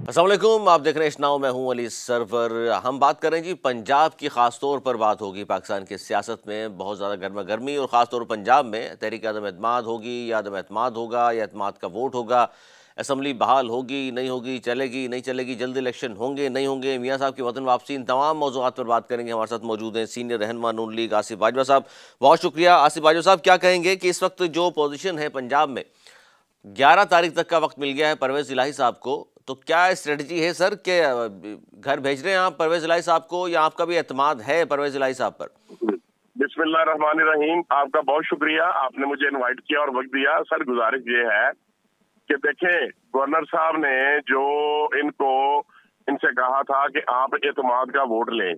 अस्सलाम वालेकुम, आप देख रहे हैं इश्नाओ, मैं हूं अली सरवर। हम बात कर रहे हैं जी पंजाब की, ख़ास तौर पर बात होगी पाकिस्तान की सियासत में बहुत ज़्यादा गर्मा गर्मी, और ख़ास तौर पर पंजाब में तहरीक अदम एतमाद होगी या अदम एतमाद होगा या एतमाद का वोट होगा, असम्बली बहाल होगी नहीं होगी, चलेगी नहीं चलेगी, जल्द इलेक्शन होंगे नहीं होंगे, मियाँ साहब की वतन वापसी, इन तमाम मौज़ूआत पर बात करेंगे। हमारे साथ मौजूद हैं सीनियर रहनुमा नून लीग आसिफ बाजवा साहब। बहुत शुक्रिया। आसिफ बाजवा साहब, क्या कहेंगे कि इस वक्त जो पोजीशन है पंजाब में, 11 तारीख तक का वक्त मिल गया है परवेज़ इलाही साहब को, तो क्या स्ट्रेटजी है सर कि घर भेज रहे हैं आप परवेज़ इलाही साहब को, या आपका भी एतमाद है परवेज़ इलाही साहब पर? बिस्मिल्लाहिर्रहमानिर्रहीम। आपका बहुत शुक्रिया, आपने मुझे इनवाइट किया और वक्त दिया। सर, गुजारिश ये है कि देखें, गवर्नर साहब ने जो इनसे कहा था कि आप एतमाद का वोट लें,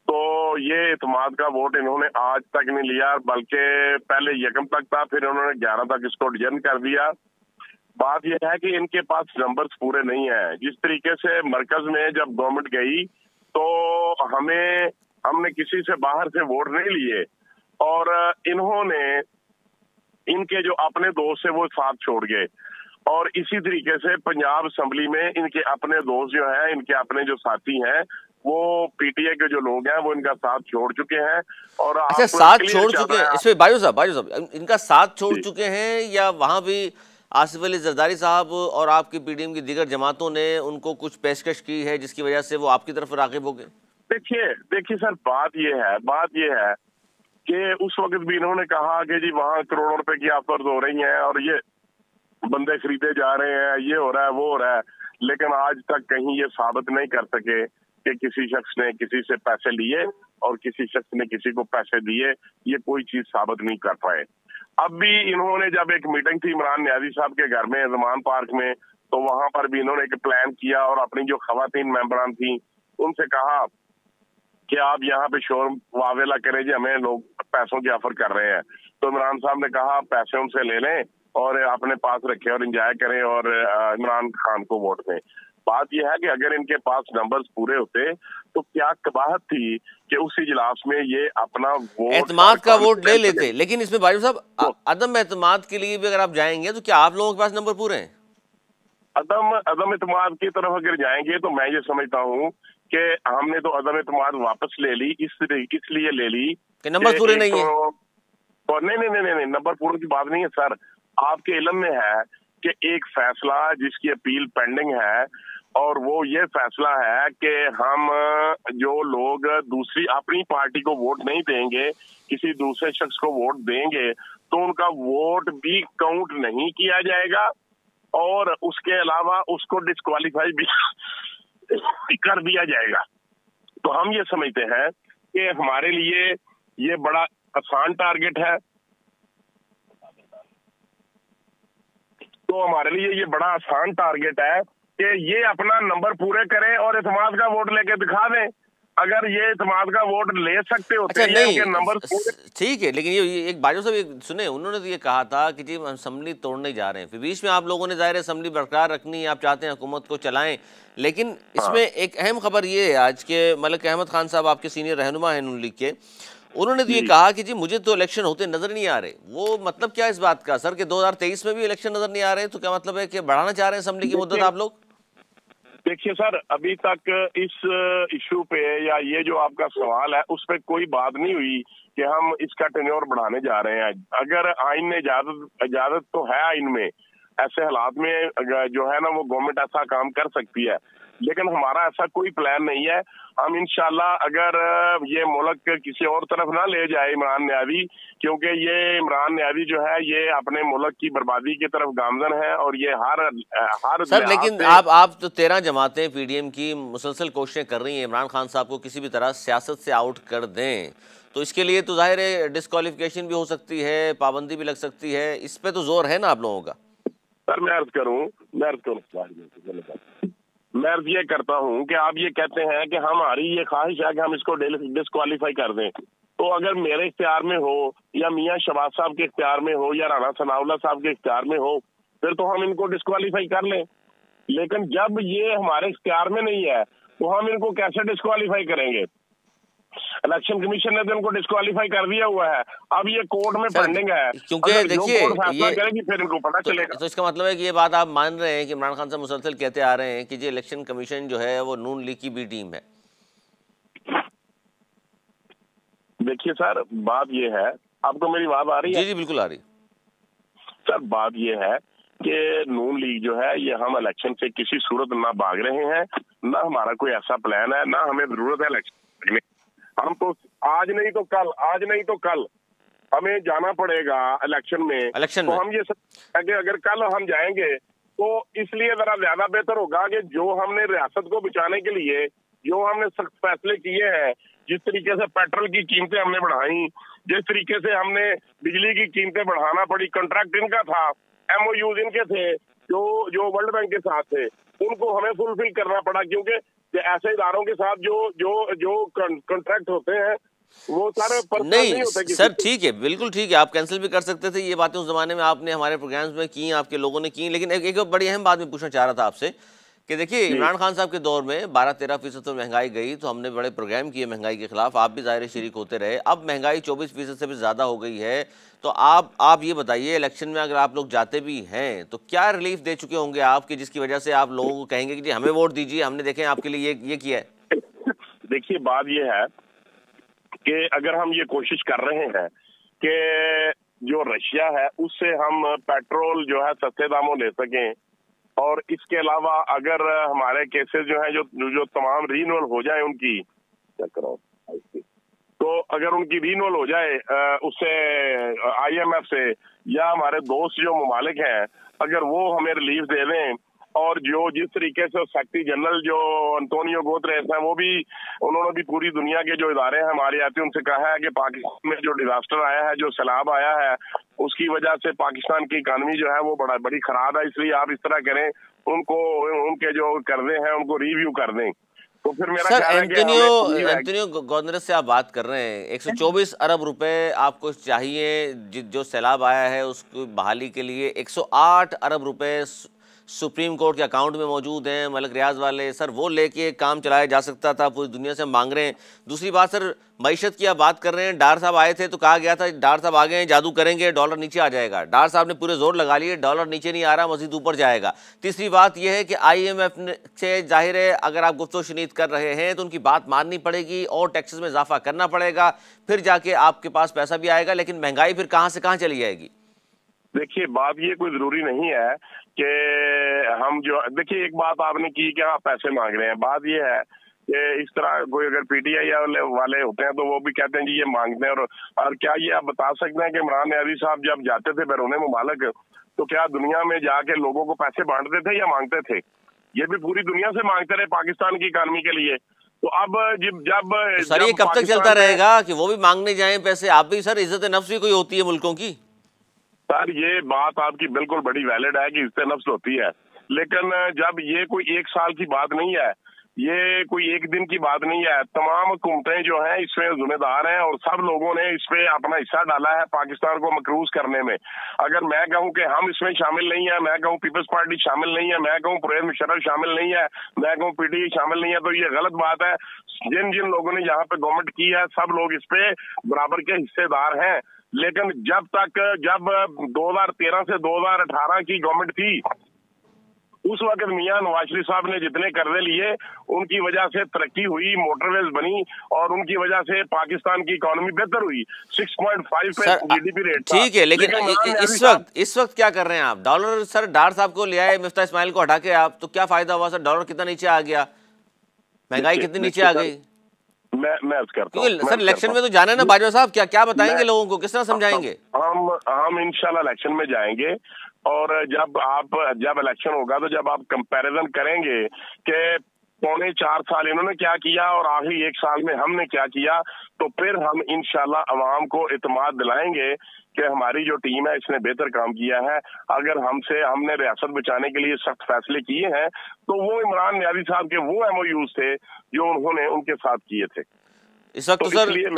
तो ये एतमाद का वोट इन्होंने आज तक नहीं लिया, बल्कि पहले यकम तक था, फिर उन्होंने 11 तक इसको एडजर्न कर दिया। बात यह है कि इनके पास नंबर्स पूरे नहीं है। जिस तरीके से मरकज में जब गवर्नमेंट गई तो हमने किसी से बाहर से वोट नहीं लिए, और इन्होंने इनके जो अपने दोस्त है वो साथ छोड़ गए। और इसी तरीके से पंजाब असेंबली में इनके अपने दोस्त जो हैं, इनके अपने जो साथी हैं, वो पीटीआई के जो लोग हैं वो इनका साथ छोड़ चुके हैं। और अच्छा, साथ छोड़ चुके हैं, इसमें बाजवा साहब इनका साथ छोड़ चुके हैं, या वहां भी आसिफ अली जरदारी साहब और आपकी पीडीएम की दीगर जमातों ने उनको कुछ पेशकश की है जिसकी वजह से वो आपकी तरफ राग़िब हो गए? देखिए सर, बात ये है कि उस वक्त भी इन्होंने कहा कि जी वहाँ करोड़ों रुपए की ऑफर्स हो रही हैं और ये बंदे खरीदे जा रहे हैं, ये हो रहा है वो हो रहा है, लेकिन आज तक कहीं ये साबित नहीं कर सके कि किसी शख्स ने किसी से पैसे लिए और किसी शख्स ने किसी को पैसे दिए। ये कोई चीज साबित नहीं कर पाए। अब भी इन्होंने जब एक मीटिंग थी इमरान न्याजी साहब के घर में जमान पार्क में, तो वहां पर भी इन्होंने एक प्लान किया और अपनी जो खवातीन मेंबरान थी उनसे कहा कि आप यहाँ पे शोर वावेला करें जी, हमें लोग पैसों की ऑफर कर रहे हैं। तो इमरान साहब ने कहा पैसे उनसे ले लें और अपने पास रखें और एंजॉय करें और इमरान खान को वोट दें। बात यह है कि अगर इनके पास नंबर्स पूरे होते तो क्या कबाहत थी कि उस इजलास में ये अपना वोट एतमाद का वोट ले लेते। लेकिन इसमें बाजवा साहब, अदम एतमाद के लिए भी अगर आप जाएंगे तो क्या आप लोगों के पास नंबर पूरे हैं? अदम एतमाद की तरफ अगर जाएंगे तो मैं ये समझता हूँ कि हमने तो अदम एतमाद वापस ले ली, इसलिए ले ली कि नंबर पूरे नहीं है। नहीं, नंबर पूरे की बात नहीं है सर। आपके इल्म में है कि एक फैसला जिसकी अपील पेंडिंग है, और वो ये फैसला है कि हम जो लोग दूसरी अपनी पार्टी को वोट नहीं देंगे, किसी दूसरे शख्स को वोट देंगे, तो उनका वोट भी काउंट नहीं किया जाएगा और उसके अलावा उसको डिस्क्वालीफाई भी कर दिया जाएगा। तो हम ये समझते हैं कि हमारे लिए ये बड़ा आसान टारगेट है। तो हमारे लिए ये बड़ा आसान टारगेट है कि ये अपना नंबर पूरे करें और एतमाद का वोट लेके दिखा दें। अगर ये एतमाद का वोट ले सकते होते हैं, नहीं नंबर ठीक है, लेकिन ये एक बाजवा साहब सुने, उन्होंने तो ये कहा था कि जी हम असेंबली तोड़ने जा रहे हैं, फिर बीच में आप लोगों ने ज़ाहिर है असेंबली बरकरार रखनी है, आप चाहते हैं हुकूमत को चलाएं। लेकिन इसमें एक अहम खबर ये है आज के, मलिक अहमद खान साहब आपके सीनियर रहनुमा हैं नून लीग के, उन्होंने तो ये कहा कि जी मुझे तो इलेक्शन होते नजर नहीं आ रहे। वो मतलब क्या इस बात का सर कि 2023 में भी इलेक्शन नजर नहीं आ रहे, तो क्या मतलब है कि बढ़ाना चाह रहे हैं असेंबली की मुद्दत आप लोग? देखिए सर, अभी तक इस इशू पे या ये जो आपका सवाल है उस पर कोई बात नहीं हुई कि हम इसका टेन्योर बढ़ाने जा रहे हैं। अगर आइन में इजाजत तो है, आइन में ऐसे हालात में जो है ना वो गवर्नमेंट ऐसा काम कर सकती है, लेकिन हमारा ऐसा कोई प्लान नहीं है। हम इंशाल्लाह अगर ये मुल्क किसी और तरफ ना ले जाए इमरान न्याजी, क्योंकि ये इमरान न्याजी जो है ये अपने मुल्क की बर्बादी की तरफ गामजन है, और ये हर सर, लेकिन आप तो 13 जमातें पीडीएम की मुसलसल कोशिशें कर रही हैं इमरान खान साहब को किसी भी तरह सियासत से आउट कर दें, तो इसके लिए तो जाहिर है डिस्क्वालिफिकेशन भी हो सकती है, पाबंदी भी लग सकती है, इस पे तो जोर है ना आप लोगों का? सर मैं अर्ज ये करता हूँ कि आप ये कहते हैं कि हमारी ये ख्वाहिश है कि हम इसको डिस्क्वालीफाई कर दें, तो अगर मेरे इख्तियार में हो या मियाँ शबाज साहब के इख्तियार में हो या राना सनाउल्लाह साहब के इख्तियार में हो, फिर तो हम इनको डिस्क्वालीफाई कर लें। लेकिन जब ये हमारे इख्तियार में नहीं है तो हम इनको कैसे डिस्क्वालीफाई करेंगे? इलेक्शन कमीशन ने तो इनको डिस्क्वालीफाई कर दिया हुआ है, अब ये कोर्ट में पेंडिंग है, क्योंकि देखिए फैसला करेगी फिर इनको पता चलेगा। तो इसका मतलब है कि ये बात आप मान रहे हैं कि इमरान खान साहब मुसलसल कहते आ रहे हैं कि जो इलेक्शन कमीशन जो है वो नून लीग की भी टीम है। देखिए सर, बात ये है, आपको मेरी बात आ रही है? जी जी बिल्कुल आ रही। सर बात ये है कि नून लीग जो है ये हम इलेक्शन से किसी सूरत ना भाग रहे हैं, ना हमारा कोई ऐसा प्लान है, ना हमें जरूरत है इलेक्शन। हम तो आज नहीं तो कल हमें जाना पड़ेगा इलेक्शन में। तो हम ये सब कि अगर कल हम जाएंगे तो इसलिए जरा ज्यादा बेहतर होगा कि जो हमने रियासत को बचाने के लिए जो हमने सख्त फैसले किए हैं, जिस तरीके से पेट्रोल की कीमतें हमने बढ़ाई, जिस तरीके से हमने बिजली की कीमतें बढ़ाना पड़ी, कॉन्ट्रैक्ट इनका था, MOUs इनके थे जो वर्ल्ड बैंक के साथ थे, उनको हमें फुलफिल करना पड़ा, क्योंकि ऐसे इदारों के साथ जो कॉन्ट्रैक्ट होते हैं वो सारे नहीं होते सर। ठीक है, बिल्कुल ठीक है, आप कैंसिल भी कर सकते थे, ये बातें उस जमाने में आपने हमारे प्रोग्राम्स में की, आपके लोगों ने की। लेकिन एक बड़ी अहम बात मैं पूछना चाह रहा था आपसे कि देखिए इमरान खान साहब के दौर में 12-13% तो महंगाई गई, तो हमने बड़े प्रोग्राम किए महंगाई के खिलाफ, आप भी ज़ाहिर शरीक होते रहे। अब महंगाई 24% से भी ज़्यादा हो गई है, तो आप ये बताइए इलेक्शन में अगर आप लोग जाते भी हैं तो क्या रिलीफ दे चुके होंगे आप कि जिसकी वजह से आप लोगों को कहेंगे कि जी हमें वोट दीजिए, हमने देखें आपके लिए ये किया है। देखिए बात ये है कि अगर हम ये कोशिश कर रहे हैं कि जो रशिया है उससे हम पेट्रोल जो है सस्ते दामों ले सकें, और इसके अलावा अगर हमारे केसेस जो है जो तमाम रीनोल हो जाए उनकी, तो अगर उनकी रीनोल हो जाए उससे IMF से, या हमारे दोस्त जो ममालिक हैं अगर वो हमें रिलीफ दे दें, और जो जिस तरीके से सेक्रेटरी जनरल जो अंतोनियो गुतेरेस हैं उन्होंने भी पूरी दुनिया के जो इदारे हैं हमारे आते उनसे कहा है कि पाकिस्तान में जो डिजास्टर आया है, जो सैलाब आया है, उसकी वजह से पाकिस्तान की इकानमी जो है वो बड़ी खराब है, इसलिए आप इस तरह करें, उनके जो कर्जे हैं उनको रिव्यू कर दें। तो फिर मेरा सर एंटोनियो गुतेरेस से आप बात कर रहे हैं, 124 अरब रुपए आपको चाहिए जो सैलाब आया है उसकी बहाली के लिए। 108 अरब रुपए सुप्रीम कोर्ट के अकाउंट में मौजूद हैं, मलिक रियाज वाले सर वो लेके काम चलाया जा सकता था, पूरी दुनिया से मांग रहे हैं। दूसरी बात सर मईशत की आप बात कर रहे हैं, डार साहब आए थे तो कहा गया था डार साहब आ गए हैं जादू करेंगे डॉलर नीचे आ जाएगा, डार साहब ने पूरे जोर लगा लिए, डॉलर नीचे नहीं आ रहा, मजीद ऊपर जाएगा। तीसरी बात यह है कि IMF से जाहिर है अगर आप गुफ्तो शनीद कर रहे हैं तो उनकी बात माननी पड़ेगी और टैक्सेस में इजाफा करना पड़ेगा, फिर जाके आपके पास पैसा भी आएगा, लेकिन महंगाई फिर कहाँ से कहाँ चली जाएगी। देखिए बात ये कोई जरूरी नहीं है कि हम जो, देखिए एक बात आपने की कि आप पैसे मांग रहे हैं, बात ये है कि इस तरह कोई अगर PTI वाले होते हैं तो वो भी कहते हैं जी ये मांगते हैं, और क्या ये आप बता सकते हैं कि इमरान न्याजी साहब जब जाते थे बैरून मुमालिक तो क्या दुनिया में जाके लोगों को पैसे बांटते थे या मांगते थे? ये भी पूरी दुनिया से मांगते रहे पाकिस्तान की इकानमी के लिए। तो अब जब सर ये कब तक चलता रहेगा कि वो भी मांगने जाएं पैसे? आप भी सर इज्जत नफ्स भी कोई होती है मुल्कों की। सर ये बात आपकी बिल्कुल बड़ी वैलिड है कि इज्जत नफ्स होती है, लेकिन जब ये कोई एक साल की बात नहीं है, ये कोई एक दिन की बात नहीं है, तमाम हुकूमतें जो हैं इसमें जिम्मेदार हैं और सब लोगों ने इस पे अपना हिस्सा डाला है पाकिस्तान को मकरूज करने में। अगर मैं कहूं कि हम इसमें शामिल नहीं है, मैं कहूं पीपल्स पार्टी शामिल नहीं है, मैं कहूं परवेज मुशर्रफ शामिल नहीं है, मैं कहूं PTI शामिल नहीं है, तो ये गलत बात है। जिन जिन लोगों ने यहाँ पे गवर्नमेंट की है सब लोग इस पे बराबर के हिस्सेदार हैं। लेकिन जब 2013 से 2018 की गवर्नमेंट थी उस वक्त मियां नवाज शरीफ साहब ने जितने कर्जे लिए उनकी वजह से तरक्की हुई, मोटरवेज बनी और उनकी वजह से पाकिस्तान की इकोनॉमी बेहतर हुई। 6.5 पे GDP रेट था। ठीक है, लेकिन इस वक्त क्या कर रहे हैं आप? डॉलर सर डार साहब को ले आए, मिफ्ता इस्माइल को हटा के आप, तो क्या फायदा हुआ सर? डॉलर कितना नीचे आ गया, महंगाई कितनी नीचे आ गई? मैं करता हूं सर इलेक्शन में तो जाना है ना बाजवा साहब, क्या बताएंगे लोगों को, किस तरह समझाएंगे? हम इंशाल्लाह इलेक्शन में जाएंगे और जब इलेक्शन होगा तो जब आप कंपैरिजन करेंगे कि पौने 4 साल इन्होंने क्या किया और आखिरी 1 साल में हमने क्या किया, तो फिर हम इंशाल्लाह अवाम को इत्मीनान दिलाएंगे कि हमारी जो टीम है इसने बेहतर काम किया है। अगर हमने रियासत बचाने के लिए सख्त फैसले किए हैं तो वो इमरान न्याजी साहब के वो MOUs थे जो उन्होंने उनके साथ किए थे। इस वक्त तो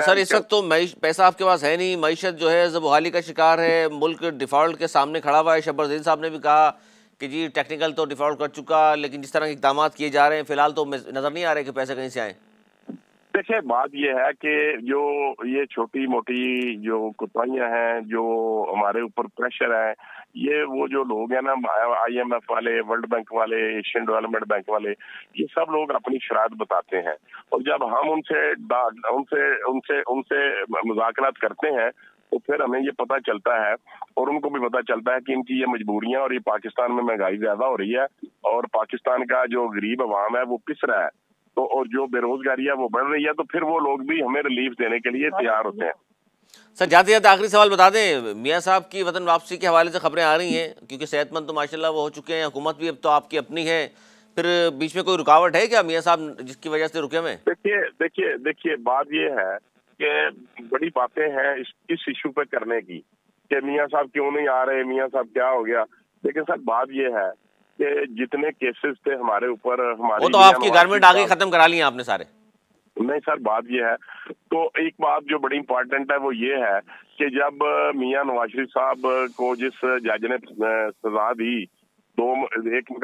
सर इस वक्त तो पैसा आपके पास है नहीं, मईशत जो है ज़बहाली का शिकार है, मुल्क डिफ़ॉल्ट के सामने खड़ा हुआ है। शब्बर ज़हीन साहब ने भी कहा कि जी टेक्निकल तो डिफ़ॉल्ट कर चुका, लेकिन जिस तरह के इक़दाम किए जा रहे हैं फिलहाल तो नज़र नहीं आ रहे कि पैसे कहीं से आए। देखिए बात ये है कि जो ये छोटी मोटी जो कुताहियां हैं, जो हमारे ऊपर प्रेशर है, ये वो जो लोग हैं ना, IMF वाले, वर्ल्ड बैंक वाले, एशियन डेवलपमेंट बैंक वाले, ये सब लोग अपनी शरारत बताते हैं। और जब हम उनसे उनसे उनसे उनसे मुज़ाकरात करते हैं तो फिर हमें ये पता चलता है और उनको भी पता चलता है कि इनकी ये मजबूरियां, और ये पाकिस्तान में महंगाई ज्यादा हो रही है और पाकिस्तान का जो गरीब अवाम है वो पिस रहा है, तो और जो बेरोजगारी है वो बढ़ रही है, तो फिर वो लोग भी हमें रिलीफ देने के लिए तैयार होते हैं। सर जाते जाते आखिरी सवाल बता दें, मियाँ साहब की वतन वापसी के हवाले से खबरें आ रही हैं, क्योंकि सेहतमंद तो माशाल्लाह वो हो चुके हैं, हुकूमत भी अब तो आपकी अपनी है, फिर बीच में कोई रुकावट है क्या मियाँ साहब जिसकी वजह से रुके हुए? देखिए बात ये है कि बड़ी बातें हैं इस इशू पे करने की कि मियाँ साहब क्यों नहीं आ रहे, मियाँ साहब क्या हो गया। लेकिन सर बात ये है कि जितने केसेस थे हमारे ऊपर, हमारे वो तो आपकी गवर्नमेंट आ गई, खत्म करा लिए आपने सारे। नहीं सर बात ये है, तो एक बात जो बड़ी इंपॉर्टेंट है वो ये है कि जब मियाँ नवाज शरीफ साहब को जिस जज ने सजा दी, एक में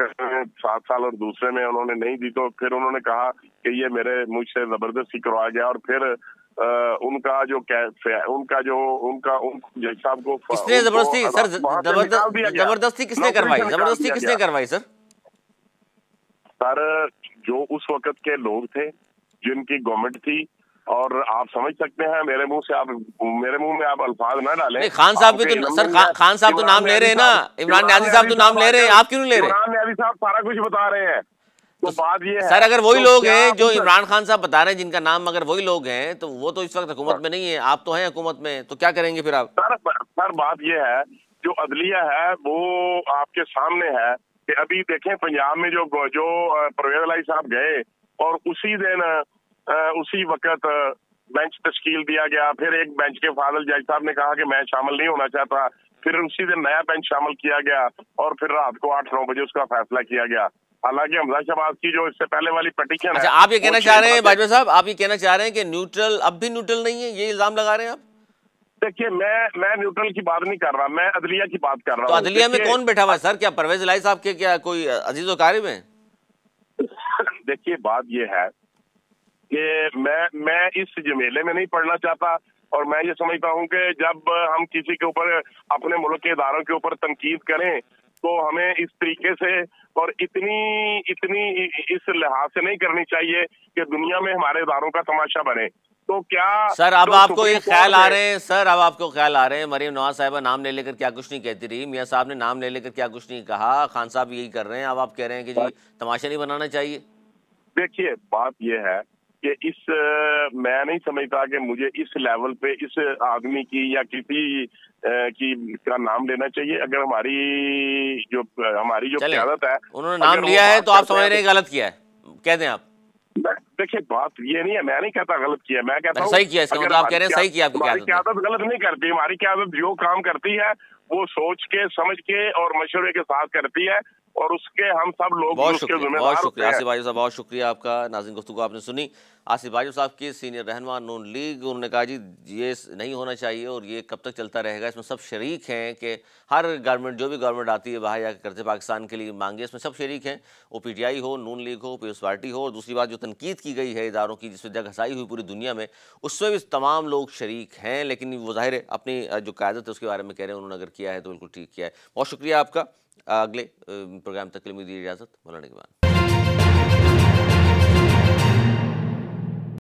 7 साल और दूसरे में उन्होंने नहीं दी, तो फिर उन्होंने कहा कि ये मेरे मुझसे जबरदस्ती करवाया गया, और फिर उनका जो जज साहब को किसने जबरदस्ती सर, जबरदस्ती किसने करवाई, जबरदस्ती किसने करवाई सर? सर जो उस वक्त के लोग थे, जिनकी गवर्नमेंट थी, और आप समझ सकते हैं, मेरे मुंह में आप अल्फाज ना डालें। नहीं, खान साहब भी तो सर, खान साहब तो नाम ले रहे हैं ना, इमरान न्याजी साहब तो नाम ले रहे हैं, आप क्यों नहीं ले रहे? इमरान न्याजी साहब सारा कुछ बता रहे हैं। तो बात ये है सर, अगर वही लोग हैं जो इमरान खान साहब बता रहे हैं, जिनका नाम अगर वही लोग हैं, तो वो तो इस वक्त हुकूमत में नहीं है, आप तो हैं हुकूमत में, तो क्या करेंगे फिर आप? सर बात ये है, जो अदलिया है वो आपके सामने है कि अभी देखें पंजाब में जो परवेज इलाही साहब गए और उसी दिन उसी वक्त बेंच तश्कील दिया गया, फिर एक बेंच के फादल जज साहब ने कहा कि मैं शामिल नहीं होना चाहता, फिर उसी दिन नया बेंच शामिल किया गया और फिर रात को 8-9 बजे उसका फैसला किया गया। हालांकि हमजा शहबाज की जो इससे पहले वाली पिटीशन अच्छा, आप ये कहना चाह रहे हैं बाजवा साहब, आप ये कहना चाह रहे हैं कि न्यूट्रल अब भी न्यूट्रल नहीं है, ये इल्जाम लगा रहे हैं आप? देखिए मैं न्यूट्रल की बात नहीं कर रहा, मैं अदलिया की बात कर रहा हूँ। तो अदलिया में कौन बैठा हुआ है सर? क्या परवेज इलाही साहब के क्या कोई अजीज व कारिब है? देखिए बात ये है कि मैं इस झमेले में नहीं पड़ना चाहता, और मैं ये समझता हूं कि जब हम किसी के ऊपर, अपने मुल्क के इदारों के ऊपर तनकीद करें, तो हमें इस तरीके से और इतनी इस लिहाज से नहीं करनी चाहिए कि दुनिया में हमारे इदारों का तमाशा बने। तो क्या सर अब आपको एक ख्याल आ रहे हैं, सर अब आपको ख्याल आ रहे हैं, मरीम नवाज साहिबा नाम ले लेकर क्या कुछ नहीं कहती रही, मियाँ साहब ने नाम ले लेकर क्या कुछ नहीं कहा, खान साहब यही कर रहे हैं, अब आप कह रहे हैं कि जी तमाशा नहीं बनाना चाहिए? देखिए बात यह है कि मैं नहीं समझता कि मुझे इस लेवल पे इस आदमी की या किसी का नाम लेना चाहिए। अगर हमारी जो क़यादत है, उन्होंने नाम लिया है तो आप समझ रहे हैं गलत किया है, कह दें आप? देखिए बात ये नहीं है, मैं नहीं कहता गलत किया, मैं कहता हूँ सही किया, इसका मतलब आप कह रहे हैं सही किया। हमारी क़यादत गलत नहीं करती, हमारी क़यादत जो काम करती है वो सोच के, समझ के और मशवरे के साथ करती है, और उसके हम सब लोग उसके जिम्मेदार होते हैं। आसिफ बाजवा साहब बहुत शुक्रिया आपका। नाज़रीन, गुफ्तगू आपने सुनी आसिफ बाजवा साहब की, सीनियर रहनुमा नून लीग। उन्होंने कहा जी ये नहीं होना चाहिए और ये कब तक चलता रहेगा, इसमें सब शरीक हैं कि हर गवर्नमेंट, जो भी गवर्नमेंट आती है बाहर जाकर करते पाकिस्तान के लिए मांगे, इसमें सब शरीक हैं, वो PTI हो, नून लीग हो, पीपल्स पार्टी हो। और दूसरी बात, जो तनकीद की गई है इदारों की, जिसमें जग हसाई हुई पूरी दुनिया में, उसमें भी तमाम लोग शरीक हैं, लेकिन वो ज़ाहिर है अपनी जो क़यादत है उसके बारे में कह रहे हैं, उन्होंने अगर किया है तो बिल्कुल ठीक किया है। बहुत शुक्रिया आपका। अगले प्रोग्राम तक के लिए मुझे इजाज़त, मौलाना के बाद।